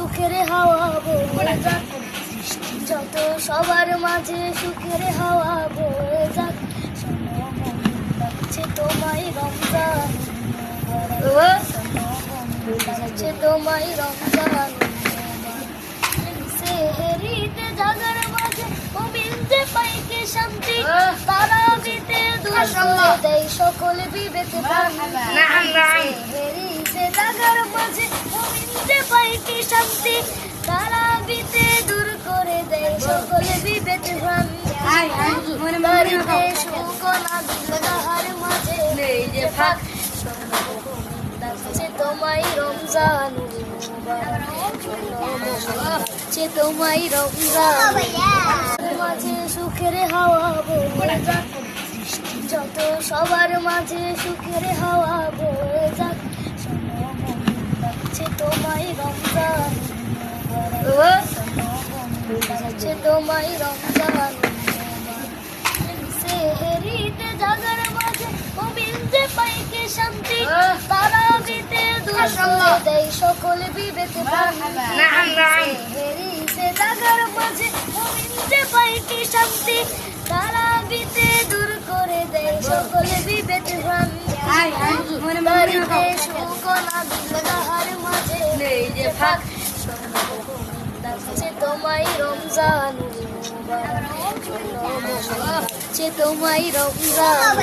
সুখের হাওয়া বয়ে যাক, যত সবার মাঝে সুখের হাওয়া বয়ে যাক। শোনো মন ডাকছে তোমায় রমজান মোবারক, শোনো মন ডাকছে তোমায় রমজান মোবারক। সেহরিতে জাগার মাঝে মুমিন যে পাইকে শান্তি, তারাবিতে দূর করে দেয় সকল বিবেক ভ্রান্তি। সেহরিতে জাগার মাঝে মুমিন যে পাইকে শান্তি, তারাবিতে দূর করে দেয় সকল বিবেক ভ্রান্তি। বাড়িতে সুখ না দিল তাহার মাঝে নেই যে ফাঁক, ডাকছে তোমায় রমজান মোবারক, ডাকছে তোমায় রমজান মাঝে সুখের হাওয়া বয়ে যাক, যত সবার মাঝে সুখের হাওয়া বয়ে যাক। শোনো মন ডাকছে তোমায় রমজান মোবারক, শোনো মন ডাকছে তোমায় রমজান মোবারক। সেহরিতে জাগার মাঝে মুমিন যে পাইকে শান্তি, তারাবিতে দূর করে দেয় সকল বিবেক ভ্রান্তি। সেহরিতে জাগার মাঝে মুমিন যে পাইকে শান্তি, তারাবিতে দূর করে দেয় সকল বিবেক ভ্রান্তি। বাড়িতে সুখ না দিল তাহার মাঝে নেই যে ফাঁক, ডাকছে তোমায় রমজান মোবারক, ডাকছে তোমায় রমজান।